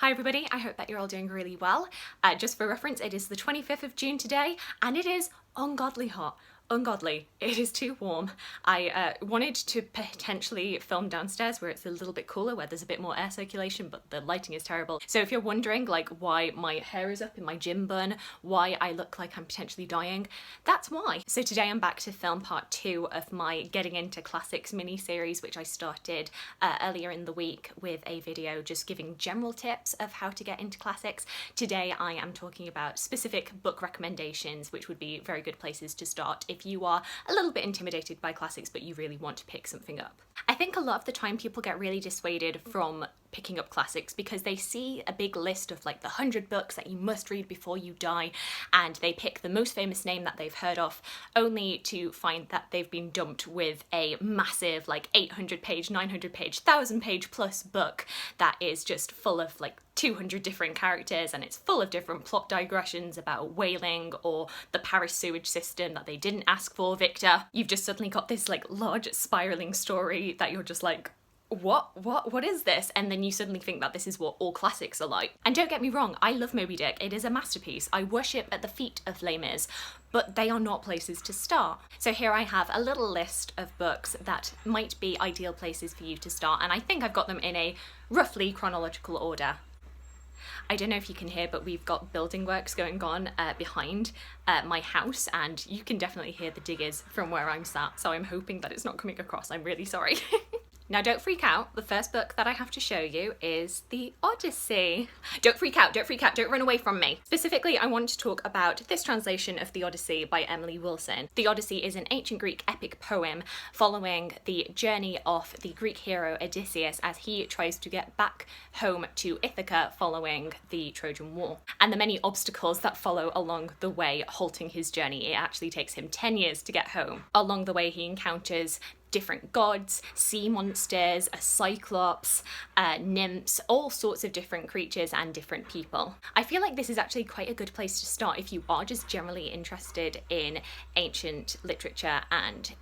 Hi everybody, I hope that you're all doing really well. Just for reference, it is the 25th of June today, and it is ungodly hot. Ungodly. It is too warm. I wanted to potentially film downstairs where it's a little bit cooler, where there's a bit more air circulation, but the lighting is terrible. So if you're wondering like why my hair is up in my gym bun, why I look like I'm potentially dying, that's why. So today I'm back to film part 2 of my Getting Into Classics mini-series, which I started earlier in the week with a video just giving general tips of how to get into classics. Today I am talking about specific book recommendations, which would be very good places to start if you are a little bit intimidated by classics but you really want to pick something up. I think a lot of the time people get really dissuaded from picking up classics because they see a big list of like the 100 books that you must read before you die, and they pick the most famous name that they've heard of, only to find that they've been dumped with a massive like 800 page, 900 page, 1000 page plus book that is just full of like 200 different characters, and it's full of different plot digressions about whaling or the Paris sewage system that they didn't ask for, Victor. You've just suddenly got this like large spiraling story that you're just like, what is this? And then you suddenly think that this is what all classics are like. And don't get me wrong, I love Moby Dick. It is a masterpiece. I worship at the feet of Les Mis, but they are not places to start. So here I have a little list of books that might be ideal places for you to start, and I think I've got them in a roughly chronological order. I don't know if you can hear, but we've got building works going on behind my house, and you can definitely hear the diggers from where I'm sat, so I'm hoping that it's not coming across. I'm really sorry. Now don't freak out, the first book that I have to show you is the Odyssey. Don't freak out, don't run away from me. Specifically, I want to talk about this translation of the Odyssey by Emily Wilson. The Odyssey is an ancient Greek epic poem following the journey of the Greek hero Odysseus as he tries to get back home to Ithaca following the Trojan War, and the many obstacles that follow along the way, halting his journey. It actually takes him 10 years to get home. Along the way he encounters different gods, sea monsters, a cyclops, nymphs, all sorts of different creatures and different people. I feel like this is actually quite a good place to start if you are just generally interested in ancient literature and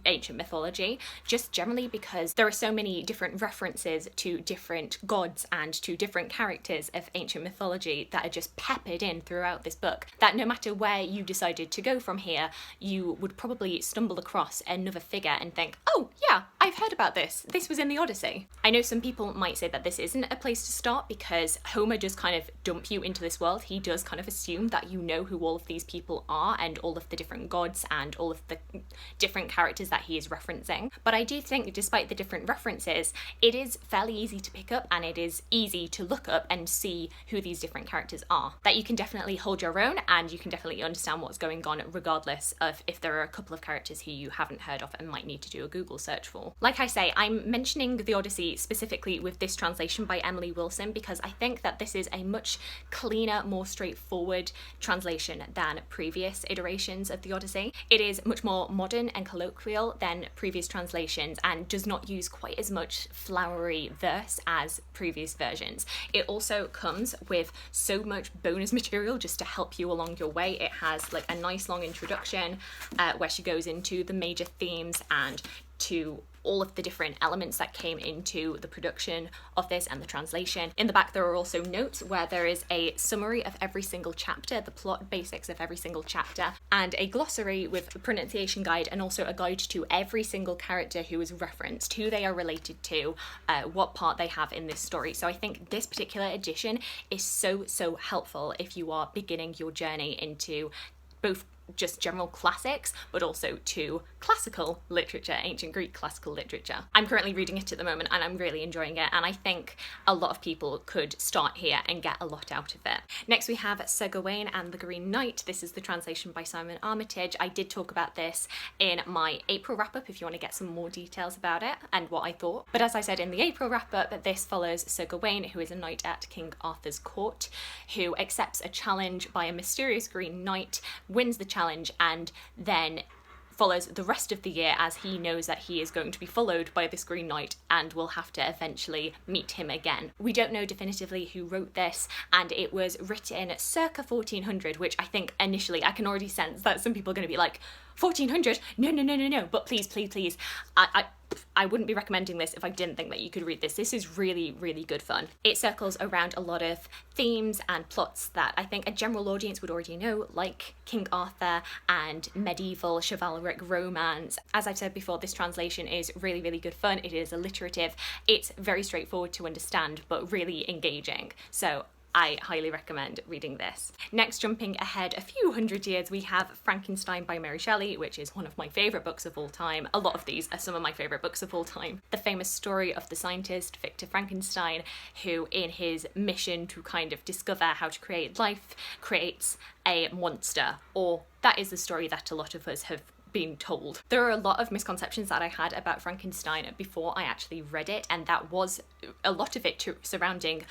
ancient mythology, just generally because there are so many different references to different gods and to different characters of ancient mythology that are just peppered in throughout this book, that no matter where you decided to go from here, you would probably stumble across another figure and think, oh yeah, I've heard about this. This was in the Odyssey. I know some people might say that this isn't a place to start because Homer does kind of dump you into this world. He does kind of assume that you know who all of these people are and all of the different gods and all of the different characters that he is referencing. But I do think despite the different references, it is fairly easy to pick up and it is easy to look up and see who these different characters are. That you can definitely hold your own and you can definitely understand what's going on regardless of if there are a couple of characters who you haven't heard of and might need to do a Google search for. Like I say, I'm mentioning the Odyssey specifically with this translation by Emily Wilson because I think that this is a much cleaner, more straightforward translation than previous iterations of the Odyssey. It is much more modern and colloquial than previous translations and does not use quite as much flowery verse as previous versions. It also comes with so much bonus material just to help you along your way. It has like a nice long introduction where she goes into the major themes and to all of the different elements that came into the production of this and the translation. In the back there are also notes where there is a summary of every single chapter, the plot basics of every single chapter, and a glossary with a pronunciation guide and also a guide to every single character who is referenced, who they are related to, what part they have in this story. So I think this particular edition is so helpful if you are beginning your journey into both just general classics, but also to classical literature, ancient Greek classical literature. I'm currently reading it at the moment and I'm really enjoying it, and I think a lot of people could start here and get a lot out of it. Next we have Sir Gawain and the Green Knight. This is the translation by Simon Armitage. I did talk about this in my April wrap-up if you want to get some more details about it and what I thought. But as I said in the April wrap-up, this follows Sir Gawain, who is a knight at King Arthur's court, who accepts a challenge by a mysterious Green Knight, wins the challenge, and then follows the rest of the year as he knows that he is going to be followed by this Green Knight and will have to eventually meet him again. We don't know definitively who wrote this, and it was written circa 1400, which I think initially I can already sense that some people are going to be like, 1400? No, no, no, no, no. But please, please, please. I wouldn't be recommending this if I didn't think that you could read this. This is really, really good fun. It circles around a lot of themes and plots that I think a general audience would already know, like King Arthur and medieval chivalric romance. As I've said before, this translation is really, really good fun. It is alliterative. It's very straightforward to understand, but really engaging. So I highly recommend reading this. Next, jumping ahead a few hundred years, we have Frankenstein by Mary Shelley, which is one of my favourite books of all time. A lot of these are some of my favourite books of all time. The famous story of the scientist Victor Frankenstein, who in his mission to kind of discover how to create life, creates a monster, or that is the story that a lot of us have been told. There are a lot of misconceptions that I had about Frankenstein before I actually read it, and that was a lot of it surrounding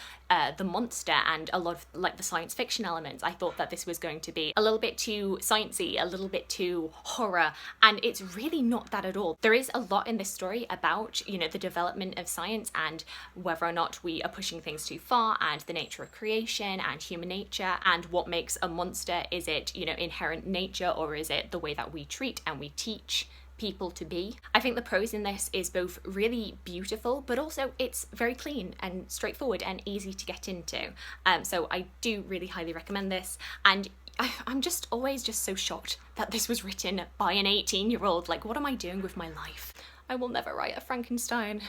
the monster and a lot of like the science fiction elements. I thought that this was going to be a little bit too sciencey, a little bit too horror, and it's really not that at all. There is a lot in this story about, you know, the development of science and whether or not we are pushing things too far, and the nature of creation and human nature, and what makes a monster. Is it, you know, inherent nature, or is it the way that we treat and we teach people to be? I think the prose in this is both really beautiful, but also it's very clean and straightforward and easy to get into. So I do really highly recommend this, and I'm just always just so shocked that this was written by an 18-year-old. Like, what am I doing with my life? I will never write a Frankenstein.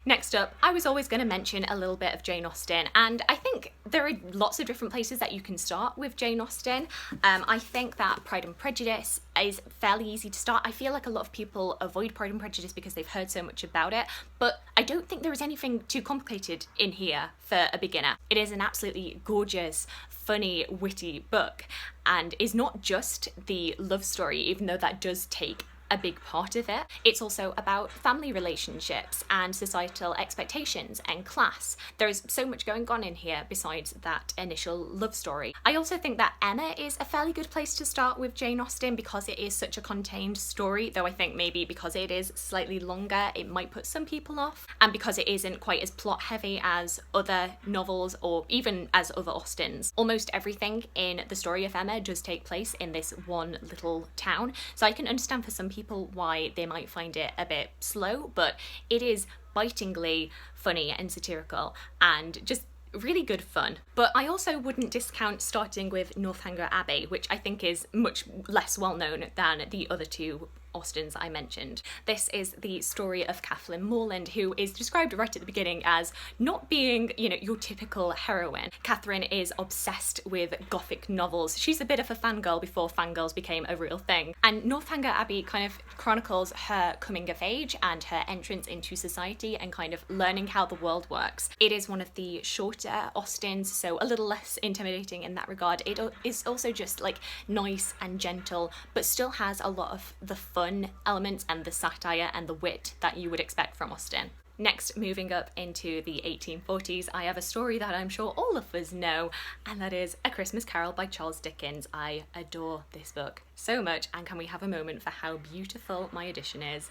Next up, I was always going to mention a little bit of Jane Austen, and I think there are lots of different places that you can start with Jane Austen. I think that Pride and Prejudice is fairly easy to start. I feel like a lot of people avoid Pride and Prejudice because they've heard so much about it, but I don't think there is anything too complicated in here for a beginner. It is an absolutely gorgeous, funny, witty book, and is not just the love story, even though that does take a big part of it. It's also about family relationships and societal expectations and class. There is so much going on in here besides that initial love story. I also think that Emma is a fairly good place to start with Jane Austen because it is such a contained story, though I think maybe because it is slightly longer it might put some people off, and because it isn't quite as plot heavy as other novels or even as other Austens. Almost everything in the story of Emma does take place in this one little town, so I can understand for some people why they might find it a bit slow, but it is bitingly funny and satirical and just really good fun. But I also wouldn't discount starting with Northanger Abbey, which I think is much less well known than the other two Austens I mentioned. This is the story of Kathleen Morland, who is described right at the beginning as not being, you know, your typical heroine. Catherine is obsessed with Gothic novels. She's a bit of a fangirl before fangirls became a real thing. And Northanger Abbey kind of chronicles her coming of age and her entrance into society and kind of learning how the world works. It is one of the shorter Austens, so a little less intimidating in that regard. It is also just like nice and gentle, but still has a lot of the fun elements and the satire and the wit that you would expect from Austen. Next, moving up into the 1840s, I have a story that I'm sure all of us know, and that is A Christmas Carol by Charles Dickens. I adore this book so much, and can we have a moment for how beautiful my edition is?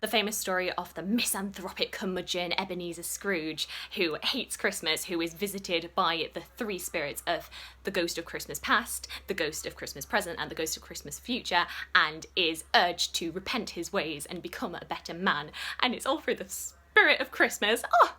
The famous story of the misanthropic curmudgeon Ebenezer Scrooge, who hates Christmas, who is visited by the three spirits of the ghost of Christmas past, the ghost of Christmas present, and the ghost of Christmas future, and is urged to repent his ways and become a better man. And it's all through the spirit of Christmas. Oh!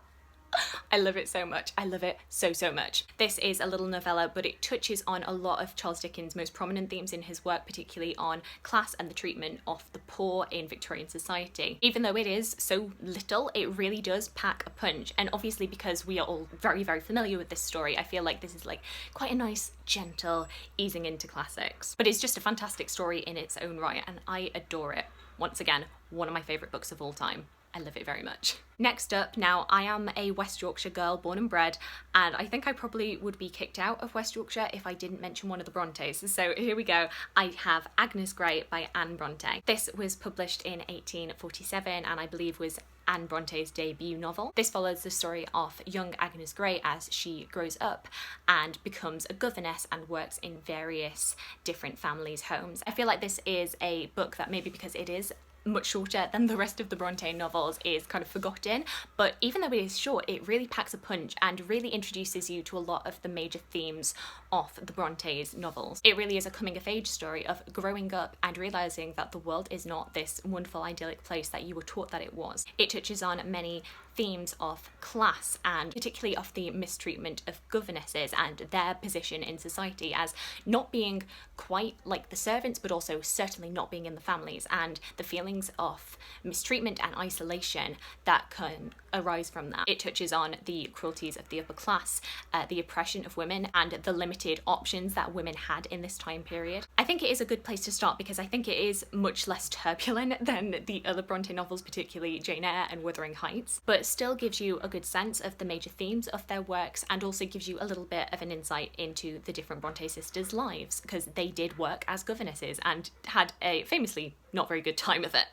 I love it so much. I love it so, so much. This is a little novella, but it touches on a lot of Charles Dickens' most prominent themes in his work, particularly on class and the treatment of the poor in Victorian society. Even though it is so little, it really does pack a punch. And obviously because we are all very, very familiar with this story, I feel like this is like quite a nice, gentle easing into classics. But it's just a fantastic story in its own right, and I adore it. Once again, one of my favourite books of all time. I love it very much. Next up, now I am a West Yorkshire girl born and bred, and I think I probably would be kicked out of West Yorkshire if I didn't mention one of the Brontes. So here we go. I have Agnes Grey by Anne Bronte. This was published in 1847 and I believe was Anne Bronte's debut novel. This follows the story of young Agnes Grey as she grows up and becomes a governess and works in various different families' homes. I feel like this is a book that maybe because it is much shorter than the rest of the Bronte novels, is kind of forgotten, but even though it is short, it really packs a punch and really introduces you to a lot of the major themes of the Bronte's novels. It really is a coming of age story of growing up and realising that the world is not this wonderful idyllic place that you were taught that it was. It touches on many themes of class and particularly of the mistreatment of governesses and their position in society as not being quite like the servants, but also certainly not being in the families, and the feelings of mistreatment and isolation that can arise from that. It touches on the cruelties of the upper class, the oppression of women, and the limited options that women had in this time period. I think it is a good place to start because I think it is much less turbulent than the other Bronte novels, particularly Jane Eyre and Wuthering Heights, but still gives you a good sense of the major themes of their works and also gives you a little bit of an insight into the different Bronte sisters' lives, because they did work as governesses and had a famously not very good time of it.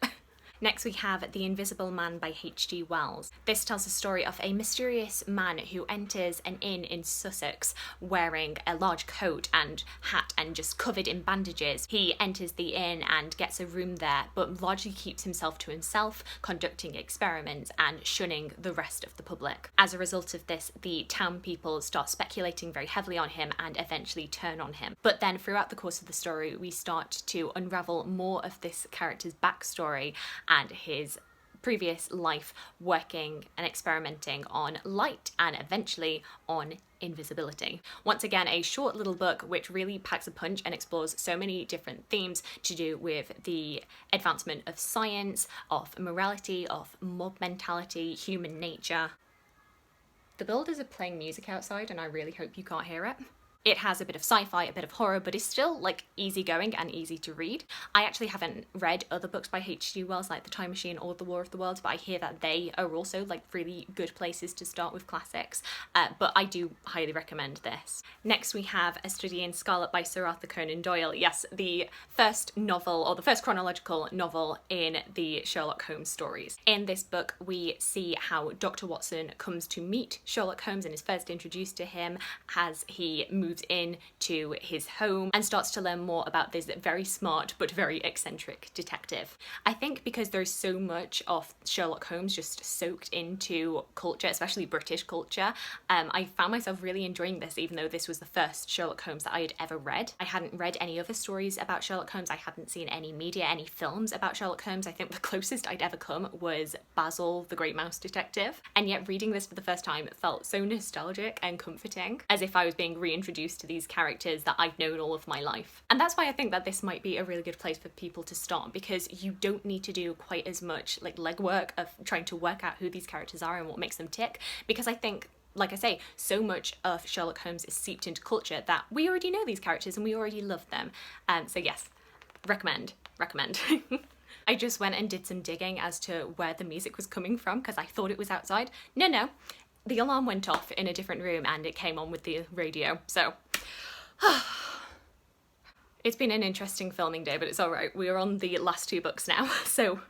Next we have The Invisible Man by H.G. Wells. This tells the story of a mysterious man who enters an inn in Sussex wearing a large coat and hat and just covered in bandages. He enters the inn and gets a room there, but largely keeps himself to himself, conducting experiments and shunning the rest of the public. As a result of this, the town people start speculating very heavily on him and eventually turn on him. But then throughout the course of the story, we start to unravel more of this character's backstory and his previous life working and experimenting on light and eventually on invisibility. Once again, a short little book which really packs a punch and explores so many different themes to do with the advancement of science, of morality, of mob mentality, human nature. The builders are playing music outside and I really hope you can't hear it. It has a bit of sci-fi, a bit of horror, but is still like easygoing and easy to read. I actually haven't read other books by H.G. Wells like The Time Machine or The War of the Worlds, but I hear that they are also like really good places to start with classics. But I do highly recommend this. Next we have A Study in Scarlet by Sir Arthur Conan Doyle. Yes, the first novel, or the first chronological novel in the Sherlock Holmes stories. In this book we see how Dr. Watson comes to meet Sherlock Holmes and is first introduced to him as he moves in to his home and starts to learn more about this very smart but very eccentric detective. I think because there's so much of Sherlock Holmes just soaked into culture, especially British culture, I found myself really enjoying this, even though this was the first Sherlock Holmes that I had ever read. I hadn't read any other stories about Sherlock Holmes, I hadn't seen any media, any films about Sherlock Holmes. I think the closest I'd ever come was Basil the Great Mouse Detective, and yet reading this for the first time felt so nostalgic and comforting, as if I was being reintroduced to these characters that I've known all of my life. And that's why I think that this might be a really good place for people to start, because you don't need to do quite as much like legwork of trying to work out who these characters are and what makes them tick, because I think, like I say, so much of Sherlock Holmes is seeped into culture that we already know these characters and we already love them. So yes, recommend. I just went and did some digging as to where the music was coming from because I thought it was outside. No. The alarm went off in a different room and it came on with the radio, so it's been an interesting filming day, but it's all right. We are on the last two books now, so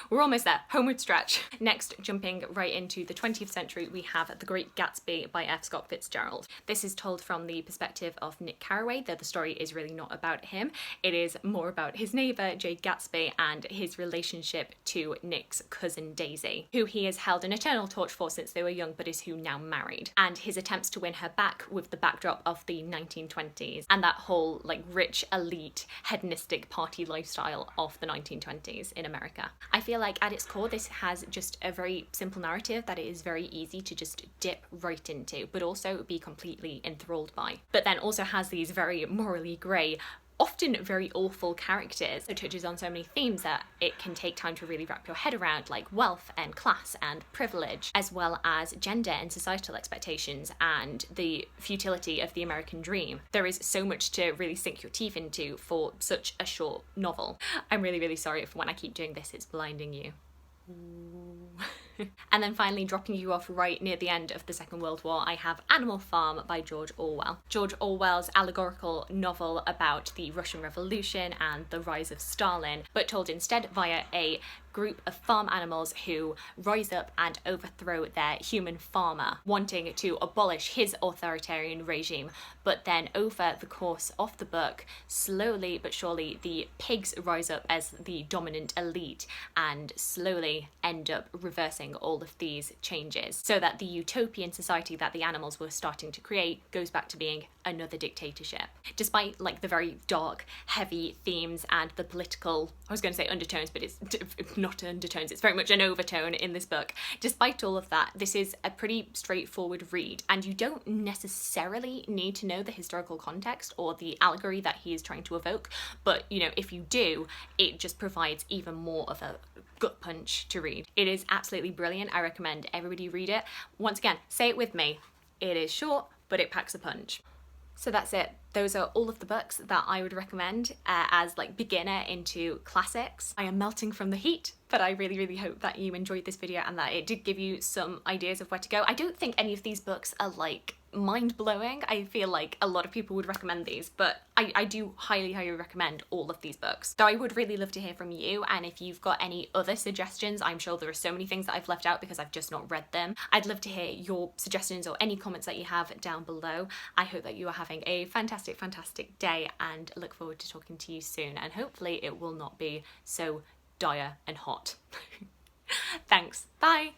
we're almost there. Homeward stretch. Next, jumping right into the 20th century, we have The Great Gatsby by F. Scott Fitzgerald. This is told from the perspective of Nick Carraway, though the story is really not about him. It is more about his neighbour, Jay Gatsby, and his relationship to Nick's cousin Daisy, who he has held an eternal torch for since they were young, but is who now married, and his attempts to win her back with the backdrop of the 1920s and that whole like rich, elite, hedonistic party lifestyle of the 1920s in America. I feel like at its core this has just a very simple narrative that it is very easy to just dip right into, but also be completely enthralled by. But then also has these very morally grey, often very awful characters. It touches on so many themes that it can take time to really wrap your head around, like wealth and class and privilege, as well as gender and societal expectations and the futility of the American dream. There is so much to really sink your teeth into for such a short novel. I'm really sorry if when I keep doing this it's blinding you. And then finally, dropping you off right near the end of the Second World War, I have Animal Farm by George Orwell. George Orwell's allegorical novel about the Russian Revolution and the rise of Stalin, but told instead via a group of farm animals who rise up and overthrow their human farmer, wanting to abolish his authoritarian regime. But then over the course of the book, slowly but surely, the pigs rise up as the dominant elite and slowly end up reversing all of these changes, so that the utopian society that the animals were starting to create goes back to being another dictatorship. Despite like the very dark, heavy themes and the political, I was going to say undertones, but it's not undertones, it's very much an overtone in this book. Despite all of that, this is a pretty straightforward read, and you don't necessarily need to know the historical context or the allegory that he is trying to evoke, but you know, if you do, it just provides even more of a gut punch to read. It is absolutely brilliant. I recommend everybody read it. Once again, say it with me. It is short, but it packs a punch. So that's it. Those are all of the books that I would recommend as like beginner into classics. I am melting from the heat, but I really, really hope that you enjoyed this video and that it did give you some ideas of where to go. I don't think any of these books are like mind-blowing. I feel like a lot of people would recommend these, but I do highly, highly recommend all of these books. So I would really love to hear from you, and if you've got any other suggestions, I'm sure there are so many things that I've left out because I've just not read them. I'd love to hear your suggestions or any comments that you have down below. I hope that you are having a fantastic, fantastic day, and look forward to talking to you soon, and hopefully it will not be so dire and hot. Thanks, bye!